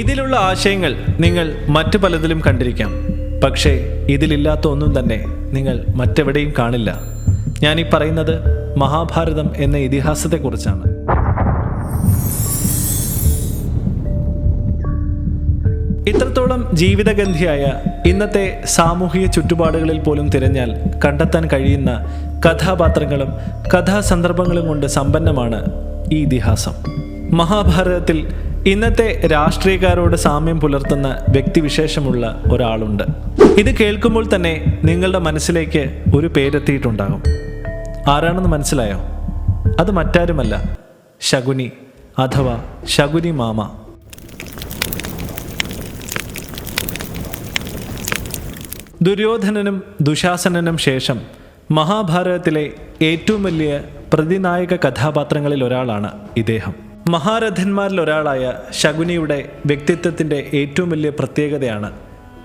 ഇതിലുള്ള ആശയങ്ങൾ നിങ്ങൾ മറ്റു പലതിലും കണ്ടിരിക്കാം, പക്ഷേ ഇതിലില്ലാത്ത ഒന്നും തന്നെ നിങ്ങൾ മറ്റെവിടെയും കാണില്ല. ഞാനീ പറയുന്നത് മഹാഭാരതം എന്ന ഇതിഹാസത്തെക്കുറിച്ചാണ്. ഇത്രത്തോളം ജീവിതഗന്ധിയായ ഇന്നത്തെ സാമൂഹിക ചുറ്റുപാടുകളിൽ പോലും തിരഞ്ഞാൽ കണ്ടെത്താൻ കഴിയുന്ന കഥാപാത്രങ്ങളും കഥാസന്ദർഭങ്ങളും കൊണ്ട് സമ്പന്നമാണ് ഈ ഇതിഹാസം. മഹാഭാരതത്തിൽ ഇന്നത്തെ രാഷ്ട്രീയക്കാരോട് സാമ്യം പുലർത്തുന്ന വ്യക്തിവിശേഷമുള്ള ഒരാളുണ്ട്. ഇത് കേൾക്കുമ്പോൾ തന്നെ നിങ്ങളുടെ മനസ്സിലേക്ക് ഒരു പേരെത്തിയിട്ടുണ്ടാകും. ആരാണെന്ന് മനസ്സിലായോ? അത് മറ്റാരുമല്ല, ശകുനി അഥവാ ശകുനി മാമ. ദുര്യോധനനും ദുശാസനനും ശേഷം മഹാഭാരതത്തിലെ ഏറ്റവും വലിയ പ്രതിനായക കഥാപാത്രങ്ങളിൽ ഒരാളാണ് ഇദ്ദേഹം. മഹാരഥന്മാരിൽ ഒരാളായ ശകുനിയുടെ വ്യക്തിത്വത്തിൻ്റെ ഏറ്റവും വലിയ പ്രത്യേകതയാണ്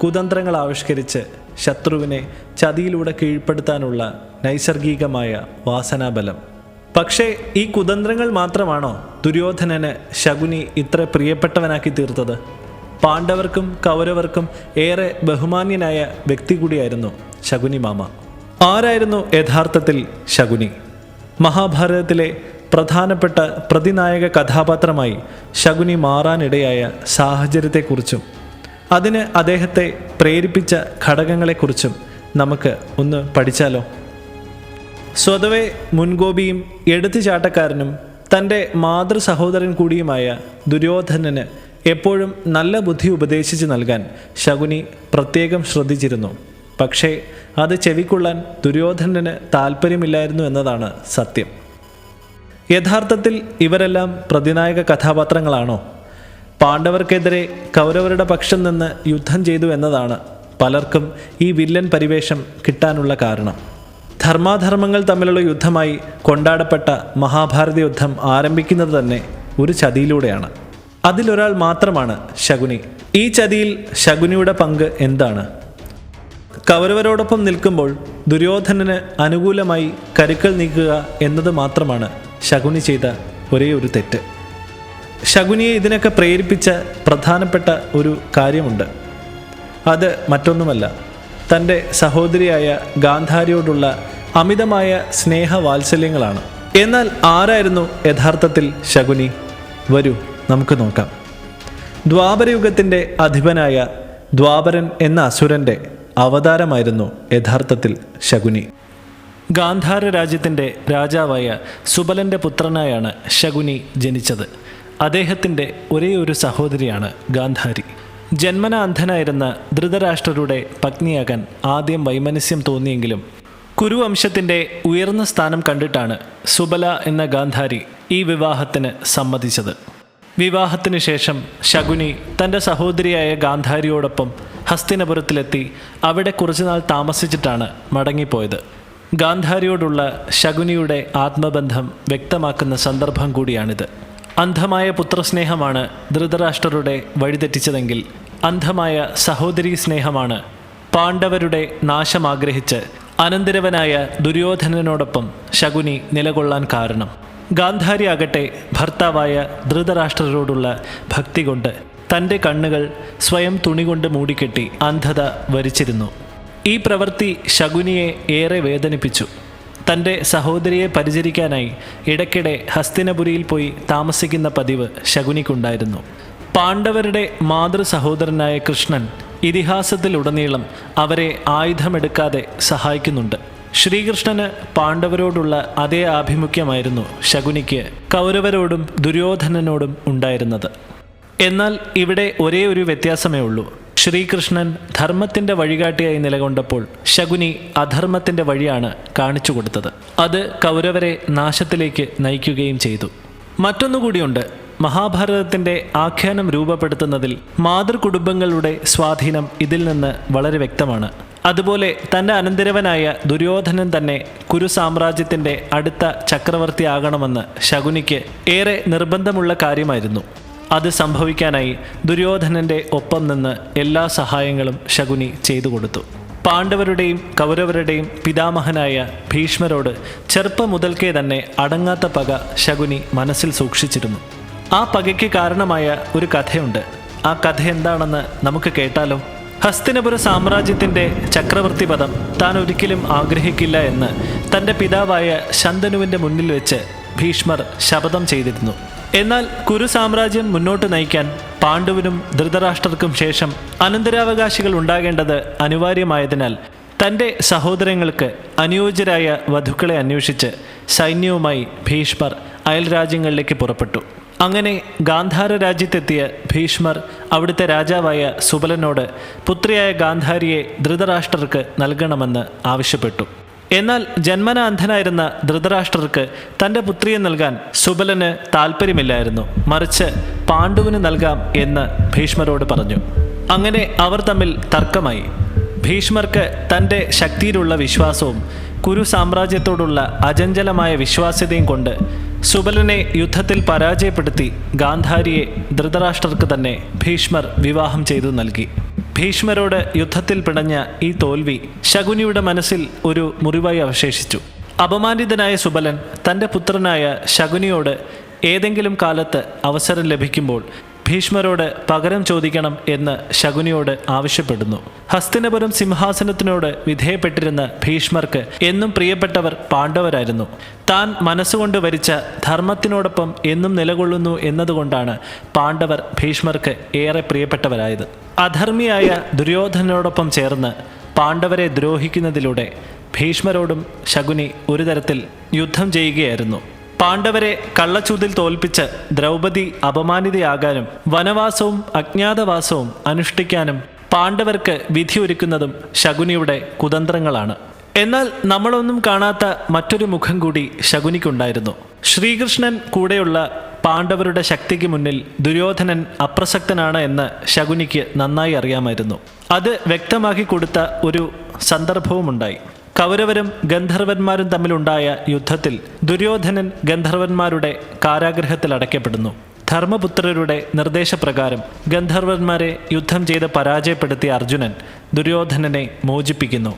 കുതന്ത്രങ്ങൾ ആവിഷ്കരിച്ച് ശത്രുവിനെ ചതിയിലൂടെ കീഴ്പ്പെടുത്താനുള്ള നൈസർഗികമായ വാസനാബലം. പക്ഷേ ഈ കുതന്ത്രങ്ങൾ മാത്രമാണോ ദുര്യോധനന് ശകുനി ഇത്ര പ്രിയപ്പെട്ടവനാക്കി തീർത്തത്? പാണ്ഡവർക്കും കൗരവർക്കും ഏറെ ബഹുമാന്യനായ വ്യക്തി കൂടിയായിരുന്നു ശകുനി മാമ. ആരായിരുന്നു യഥാർത്ഥത്തിൽ ശകുനി? മഹാഭാരതത്തിലെ പ്രധാനപ്പെട്ട പ്രതിനായക കഥാപാത്രമായി ശകുനി മാറാനിടയായ സാഹചര്യത്തെക്കുറിച്ചും അതിന് അദ്ദേഹത്തെ പ്രേരിപ്പിച്ച ഘടകങ്ങളെക്കുറിച്ചും നമുക്ക് ഒന്ന് പഠിച്ചാലോ? സ്വതവേ മുൻകോപിയും എടുത്തുചാട്ടക്കാരനും തൻ്റെ മാതൃ സഹോദരൻ കൂടിയുമായ ദുര്യോധനന് എപ്പോഴും നല്ല ബുദ്ധി ഉപദേശിച്ച് നൽകാൻ ശകുനി പ്രത്യേകം ശ്രദ്ധിച്ചിരുന്നു. പക്ഷേ അത് ചെവിക്കൊള്ളാൻ ദുര്യോധനന് താല്പര്യമില്ലായിരുന്നു എന്നതാണ് സത്യം. യഥാർത്ഥത്തിൽ ഇവരെല്ലാം പ്രതിനായക കഥാപാത്രങ്ങളാണോ? പാണ്ഡവർക്കെതിരെ കൗരവരുടെ പക്ഷം നിന്ന് യുദ്ധം ചെയ്തു എന്നതാണ് പലർക്കും ഈ വില്ലൻ പരിവേഷം കിട്ടാനുള്ള കാരണം. ധർമാധർമ്മങ്ങൾ തമ്മിലുള്ള യുദ്ധമായി കൊണ്ടാടപ്പെട്ട മഹാഭാരത യുദ്ധം ആരംഭിക്കുന്നത് തന്നെ ഒരു ചതിയിലൂടെയാണ്. അതിലൊരാൾ മാത്രമാണ് ശകുനി. ഈ ചതിയിൽ ശകുനിയുടെ പങ്ക് എന്താണ്? കൗരവരോടൊപ്പം നിൽക്കുമ്പോൾ ദുര്യോധനന് അനുകൂലമായി കരുക്കൾ നീക്കുക എന്നത് മാത്രമാണ് ശകുനി ചെയ്ത ഒരേ ഒരു തെറ്റ്. ശകുനിയെ ഇതിനൊക്കെ പ്രേരിപ്പിച്ച പ്രധാനപ്പെട്ട ഒരു കാര്യമുണ്ട്. അത് മറ്റൊന്നുമല്ല, തൻ്റെ സഹോദരിയായ ഗാന്ധാരിയോടുള്ള അമിതമായ സ്നേഹവാത്സല്യങ്ങളാണ്. എന്നാൽ ആരായിരുന്നു യഥാർത്ഥത്തിൽ ശകുനി? വരൂ നമുക്ക് നോക്കാം. ദ്വാപരയുഗത്തിൻ്റെ അധിപനായ ദ്വാപരൻ എന്ന അസുരൻ്റെ അവതാരമായിരുന്നു യഥാർത്ഥത്തിൽ ശകുനി. ഗാന്ധാര രാജ്യത്തിൻ്റെ രാജാവായ സുബലൻ്റെ പുത്രനായാണ് ശകുനി ജനിച്ചത്. അദ്ദേഹത്തിൻ്റെ ഒരേ ഒരു സഹോദരിയാണ് ഗാന്ധാരി. ജന്മന അന്ധനായിരുന്ന ധൃതരാഷ്ട്രരുടെ പത്നിയാകാൻ ആദ്യം വൈമനസ്യം തോന്നിയെങ്കിലും കുരുവംശത്തിൻ്റെ ഉയർന്ന സ്ഥാനം കണ്ടിട്ടാണ് സുബല എന്ന ഗാന്ധാരി ഈ വിവാഹത്തിന് സമ്മതിച്ചത്. വിവാഹത്തിന് ശേഷം ശകുനി തൻ്റെ സഹോദരിയായ ഗാന്ധാരിയോടൊപ്പം ഹസ്തിനപുരത്തിലെത്തി അവിടെ കുറച്ചുനാൾ താമസിച്ചിട്ടാണ് മടങ്ങിപ്പോയത്. ഗാന്ധാരിയോടുള്ള ശകുനിയുടെ ആത്മബന്ധം വ്യക്തമാക്കുന്ന സന്ദർഭം കൂടിയാണിത്. അന്ധമായ പുത്രസ്നേഹമാണ് ധൃതരാഷ്ട്രരുടെ വഴിതെറ്റിച്ചതെങ്കിൽ അന്ധമായ സഹോദരീ സ്നേഹമാണ് പാണ്ഡവരുടെ നാശം ആഗ്രഹിച്ച് അനന്തരവനായ ദുര്യോധനനോടൊപ്പം ശകുനി നിലകൊള്ളാൻ കാരണം. ഗാന്ധാരി ആകട്ടെ ഭർത്താവായ ധൃതരാഷ്ട്രരോടുള്ള ഭക്തി കൊണ്ട് തൻ്റെ കണ്ണുകൾ സ്വയം തുണികൊണ്ട് മൂടിക്കെട്ടി അന്ധത വരിച്ചിരുന്നു. ഈ പ്രവൃത്തി ശകുനിയെ ഏറെ വേദനിപ്പിച്ചു. തൻ്റെ സഹോദരിയെ പരിചരിക്കാനായി ഇടയ്ക്കിടെ ഹസ്തിനപുരിയിൽ പോയി താമസിക്കുന്ന പതിവ് ശകുനിക്കുണ്ടായിരുന്നു. പാണ്ഡവരുടെ മാതൃ സഹോദരനായ കൃഷ്ണൻ ഇതിഹാസത്തിലുടനീളം അവരെ ആയുധമെടുക്കാതെ സഹായിക്കുന്നുണ്ട്. ശ്രീകൃഷ്ണന് പാണ്ഡവരോടുള്ള അതേ ആഭിമുഖ്യമായിരുന്നു ശകുനിക്ക് കൗരവരോടും ദുര്യോധനനോടും ഉണ്ടായിരുന്നത്. എന്നാൽ ഇവിടെ ഒരേ ഒരു വ്യത്യാസമേ ഉള്ളൂ. ശ്രീകൃഷ്ണൻ ധർമ്മത്തിൻ്റെ വഴികാട്ടിയായി നിലകൊണ്ടപ്പോൾ ശകുനി അധർമ്മത്തിൻ്റെ വഴിയാണ് കാണിച്ചു കൊടുത്തത്. അത് കൗരവരെ നാശത്തിലേക്ക് നയിക്കുകയും ചെയ്തു. മറ്റൊന്നുകൂടിയുണ്ട്. മഹാഭാരതത്തിൻ്റെ ആഖ്യാനം രൂപപ്പെടുത്തുന്നതിൽ മാതൃകുടുംബങ്ങളുടെ സ്വാധീനം ഇതിൽ നിന്ന് വളരെ വ്യക്തമാണ്. അതുപോലെ തൻ്റെ അനന്തരവനായ ദുര്യോധനൻ തന്നെ കുരു സാമ്രാജ്യത്തിൻ്റെ അടുത്ത ചക്രവർത്തിയാകണമെന്ന് ശകുനിക്ക് ഏറെ നിർബന്ധമുള്ള കാര്യമായിരുന്നു. അത് സംഭവിക്കാനായി ദുര്യോധനൻ്റെ ഒപ്പം നിന്ന് എല്ലാ സഹായങ്ങളും ശകുനി ചെയ്തു കൊടുത്തു. പാണ്ഡവരുടെയും കൗരവരുടെയും പിതാമഹനായ ഭീഷ്മരോട് ചെറുപ്പം മുതൽക്കേ തന്നെ അടങ്ങാത്ത പക ശകുനി മനസ്സിൽ സൂക്ഷിച്ചിരുന്നു. ആ പകയ്ക്ക് കാരണമായ ഒരു കഥയുണ്ട്. ആ കഥ എന്താണെന്ന് നമുക്ക് കേട്ടാലോ? ഹസ്തിനപുര സാമ്രാജ്യത്തിൻ്റെ ചക്രവർത്തി പദം താൻ ഒരിക്കലും ആഗ്രഹിക്കില്ല എന്ന് തൻ്റെ പിതാവായ ശന്തനുവിൻ്റെ മുന്നിൽ വെച്ച് ഭീഷ്മർ ശപഥം ചെയ്തിരുന്നു. എന്നാൽ കുരു സാമ്രാജ്യം മുന്നോട്ട് നയിക്കാൻ പാണ്ഡുവിനും ധൃതരാഷ്ട്രർക്കും ശേഷം അനന്തരാവകാശികൾ ഉണ്ടാകേണ്ടത് അനിവാര്യമായതിനാൽ തൻ്റെ സഹോദരങ്ങൾക്ക് അനുയോജ്യരായ വധുക്കളെ അന്വേഷിച്ച് സൈന്യവുമായി ഭീഷ്മർ അയൽരാജ്യങ്ങളിലേക്ക് പുറപ്പെട്ടു. അങ്ങനെ ഗാന്ധാര രാജ്യത്തെത്തിയ ഭീഷ്മർ അവിടുത്തെ രാജാവായ സുബലനോട് പുത്രിയായ ഗാന്ധാരിയെ ധൃതരാഷ്ട്രർക്ക് നൽകണമെന്ന് ആവശ്യപ്പെട്ടു. എന്നാൽ ജന്മന അന്ധനായിരുന്ന ധൃതരാഷ്ട്രർക്ക് തൻ്റെ പുത്രിയെ നൽകാൻ സുബലന് താല്പര്യമില്ലായിരുന്നു. മറിച്ച് പാണ്ഡുവിന് നൽകാം എന്ന് ഭീഷ്മരോട് പറഞ്ഞു. അങ്ങനെ അവർ തമ്മിൽ തർക്കമായി. ഭീഷ്മർക്ക് തൻ്റെ ശക്തിയിലുള്ള വിശ്വാസവും കുരു സാമ്രാജ്യത്തോടുള്ള അചഞ്ചലമായ വിശ്വാസ്യതയും കൊണ്ട് സുബലനെ യുദ്ധത്തിൽ പരാജയപ്പെടുത്തി ഗാന്ധാരിയെ ധൃതരാഷ്ട്രർക്ക് തന്നെ ഭീഷ്മർ വിവാഹം ചെയ്തു നൽകി. ഭീഷ്മരോട് യുദ്ധത്തിൽ പിണഞ്ഞ ഈ തോൽവി ശകുനിയുടെ മനസ്സിൽ ഒരു മുറിവായി അവശേഷിച്ചു. അപമാനിതനായ സുബലൻ തൻ്റെ പുത്രനായ ശകുനിയോട് ഏതെങ്കിലും കാലത്ത് അവസരം ലഭിക്കുമ്പോൾ ഭീഷ്മരോട് പകരം ചോദിക്കണം എന്ന് ശകുനിയോട് ആവശ്യപ്പെടുന്നു. ഹസ്തിനപുരം സിംഹാസനത്തിനോട് വിധേയപ്പെട്ടിരുന്ന ഭീഷ്മർക്ക് എന്നും പ്രിയപ്പെട്ടവർ പാണ്ഡവരായിരുന്നു. താൻ മനസ്സുകൊണ്ട് വരിച്ച ധർമ്മത്തിനോടൊപ്പം എന്നും നിലകൊള്ളുന്നു എന്നതുകൊണ്ടാണ് പാണ്ഡവർ ഭീഷ്മർക്ക് ഏറെ പ്രിയപ്പെട്ടവരായത്. അധർമ്മിയായ ദുര്യോധനോടൊപ്പം ചേർന്ന് പാണ്ഡവരെ ദ്രോഹിക്കുന്നതിലൂടെ ഭീഷ്മരോടും ശകുനി ഒരു തരത്തിൽ യുദ്ധം ചെയ്യുകയായിരുന്നു. പാണ്ഡവരെ കള്ളച്ചൂതിൽ തോൽപ്പിച്ച് ദ്രൗപദി അപമാനിതയാകാനും വനവാസവും അജ്ഞാതവാസവും അനുഷ്ഠിക്കാനും പാണ്ഡവർക്ക് വിധിയൊരുക്കുന്നതും ശകുനിയുടെ കുതന്ത്രങ്ങളാണ്. എന്നാൽ നമ്മളൊന്നും കാണാത്ത മറ്റൊരു മുഖം കൂടി ശകുനിക്കുണ്ടായിരുന്നു. ശ്രീകൃഷ്ണൻ കൂടെയുള്ള പാണ്ഡവരുടെ ശക്തിക്ക് മുന്നിൽ ദുര്യോധനൻ അപ്രസക്തനാണ് എന്ന് ശകുനിക്ക് നന്നായി അറിയാമായിരുന്നു. അത് വ്യക്തമാക്കി കൊടുത്ത ഒരു സന്ദർഭവുമുണ്ടായി. കൗരവരും ഗന്ധർവന്മാരും തമ്മിലുണ്ടായ യുദ്ധത്തിൽ ദുര്യോധനൻ ഗന്ധർവന്മാരുടെ കാരാഗൃഹത്തിൽ അടയ്ക്കപ്പെടുന്നു. ധർമ്മപുത്രരുടെ നിർദ്ദേശപ്രകാരം ഗന്ധർവന്മാരെ യുദ്ധം ചെയ്ത് പരാജയപ്പെടുത്തിയ അർജുനൻ ദുര്യോധനനെ മോചിപ്പിക്കുന്നു.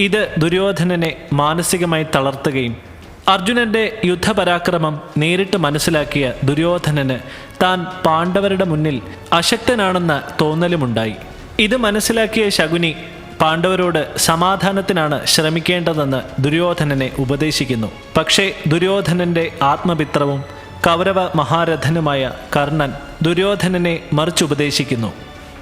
ഇത് ദുര്യോധനനെ മാനസികമായി തളർത്തുകയും അർജുനന്റെ യുദ്ധപരാക്രമം നേരിട്ട് മനസ്സിലാക്കിയ ദുര്യോധനന് താൻ പാണ്ഡവരുടെ മുന്നിൽ അശക്തനാണെന്ന തോന്നലുമുണ്ടായി. ഇത് മനസ്സിലാക്കിയ ശകുനി പാണ്ഡവരോട് സമാധാനത്തിനാണ് ശ്രമിക്കേണ്ടതെന്ന് ദുര്യോധനനെ ഉപദേശിക്കുന്നു. പക്ഷേ ദുര്യോധനന്റെ ആത്മപിത്രവും കൗരവ മഹാരഥനുമായ കർണൻ ദുര്യോധനനെ മറിച്ചുപദേശിക്കുന്നു.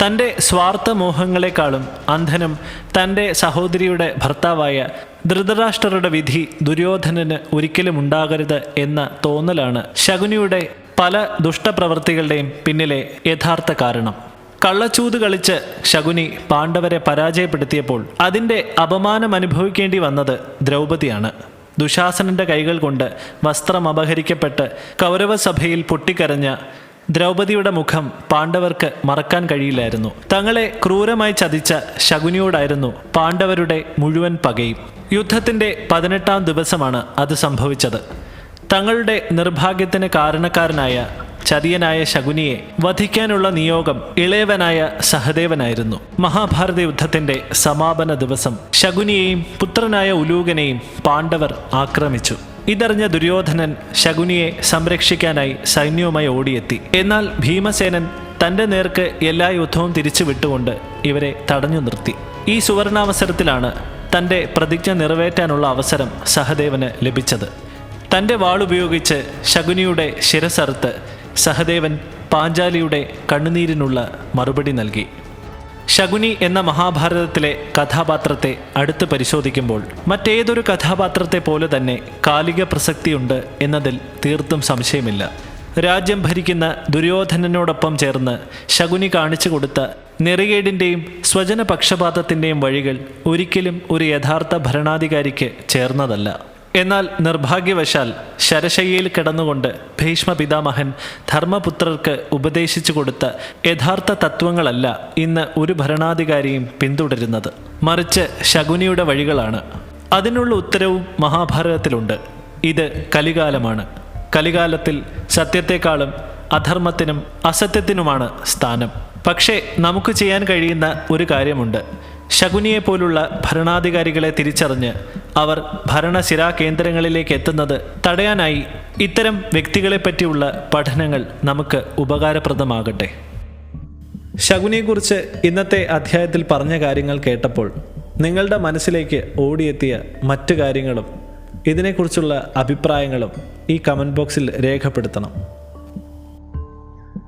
തൻ്റെ സ്വാർത്ഥമോഹങ്ങളെക്കാളും അന്ധനും തൻ്റെ സഹോദരിയുടെ ഭർത്താവായ ധൃതരാഷ്ട്രരുടെ വിധി ദുര്യോധനന് ഒരിക്കലും ഉണ്ടാകരുത് എന്ന തോന്നലാണ് ശകുനിയുടെ പല ദുഷ്ടപ്രവൃത്തികളുടെയും പിന്നിലെ യഥാർത്ഥ കാരണം. കള്ളച്ചൂത് കളിച്ച് ശകുനി പാണ്ഡവരെ പരാജയപ്പെടുത്തിയപ്പോൾ അതിൻ്റെ അപമാനം അനുഭവിക്കേണ്ടി വന്നത് ദ്രൗപദിയാണ്. ദുശാസനന്റെ കൈകൾ കൊണ്ട് വസ്ത്രം അപഹരിക്കപ്പെട്ട് കൗരവസഭയിൽ പൊട്ടിക്കരഞ്ഞ ദ്രൗപദിയുടെ മുഖം പാണ്ഡവർക്ക് മറക്കാൻ കഴിയില്ലായിരുന്നു. തങ്ങളെ ക്രൂരമായി ചതിച്ച ശകുനിയോടായിരുന്നു പാണ്ഡവരുടെ മുഴുവൻ പകയും. യുദ്ധത്തിൻ്റെ 18-ാം ദിവസമാണ് അത് സംഭവിച്ചത്. തങ്ങളുടെ നിർഭാഗ്യത്തിന് കാരണക്കാരനായ ചതിയനായ ശകുനിയെ വധിക്കാനുള്ള നിയോഗം ഇളയവനായ സഹദേവനായിരുന്നു. മഹാഭാരത യുദ്ധത്തിന്റെ സമാപന ദിവസം ശകുനിയെയും പുത്രനായ ഉലൂകനെയും പാണ്ഡവർ ആക്രമിച്ചു. ഇതറിഞ്ഞ ദുര്യോധനൻ ശകുനിയെ സംരക്ഷിക്കാനായി സൈന്യവുമായി ഓടിയെത്തി. എന്നാൽ ഭീമസേനൻ തൻ്റെ നേർക്ക് എല്ലാ യുദ്ധവും തിരിച്ചു വിട്ടുകൊണ്ട് ഇവരെ തടഞ്ഞു നിർത്തി. ഈ സുവർണാവസരത്തിലാണ് തൻ്റെ പ്രതിജ്ഞ നിറവേറ്റാനുള്ള അവസരം സഹദേവന് ലഭിച്ചത്. തൻ്റെ വാളുപയോഗിച്ച് ശകുനിയുടെ ശിരസറുത്ത് സഹദേവൻ പാഞ്ചാലിയുടെ കണ്ണുനീരിനുള്ള മറുപടി നൽകി. ശകുനി എന്ന മഹാഭാരതത്തിലെ കഥാപാത്രത്തെ അടുത്ത് പരിശോധിക്കുമ്പോൾ മറ്റേതൊരു കഥാപാത്രത്തെ പോലെ തന്നെ കാലിക പ്രസക്തിയുണ്ട് എന്നതിൽ തീർത്തും സംശയമില്ല. രാജ്യം ഭരിക്കുന്ന ദുര്യോധനനോടൊപ്പം ചേർന്ന് ശകുനി കാണിച്ചു കൊടുത്ത നെറികേടിൻ്റെയും സ്വജനപക്ഷപാതത്തിൻ്റെയും വഴികൾ ഒരിക്കലും ഒരു യഥാർത്ഥ ഭരണാധികാരിക്ക് ചേർന്നതല്ല. എന്നാൽ നിർഭാഗ്യവശാൽ ശരശയ്യയിൽ കിടന്നുകൊണ്ട് ഭീഷ്മ പിതാമഹൻ ധർമ്മപുത്രർക്ക് ഉപദേശിച്ചു കൊടുത്ത യഥാർത്ഥ തത്വങ്ങളല്ല ഇന്ന് ഒരു ഭരണാധികാരിയും പിന്തുടരുന്നത്. മറിച്ച് ശകുനിയുടെ വഴികളാണ്. അതിനുള്ള ഉത്തരവും മഹാഭാരതത്തിലുണ്ട്. ഇത് കലികാലമാണ്. കലികാലത്തിൽ സത്യത്തെക്കാളും അധർമ്മത്തിനും അസത്യത്തിനുമാണ് സ്ഥാനം. പക്ഷേ നമുക്ക് ചെയ്യാൻ കഴിയുന്ന ഒരു കാര്യമുണ്ട്. ശകുനിയെപ്പോലുള്ള ഭരണാധികാരികളെ തിരിച്ചറിഞ്ഞ് അവർ ഭരണസിരാ കേന്ദ്രങ്ങളിലേക്ക് എത്തുന്നത് തടയാനായി ഇത്തരം വ്യക്തികളെപ്പറ്റിയുള്ള പഠനങ്ങൾ നമുക്ക് ഉപകാരപ്രദമാകട്ടെ. ശകുനിയെക്കുറിച്ച് ഇന്നത്തെ അധ്യായത്തിൽ പറഞ്ഞ കാര്യങ്ങൾ കേട്ടപ്പോൾ നിങ്ങളുടെ മനസ്സിലേക്ക് ഓടിയെത്തിയ മറ്റു കാര്യങ്ങളും ഇതിനെക്കുറിച്ചുള്ള അഭിപ്രായങ്ങളും ഈ കമൻറ്റ് ബോക്സിൽ രേഖപ്പെടുത്തണം.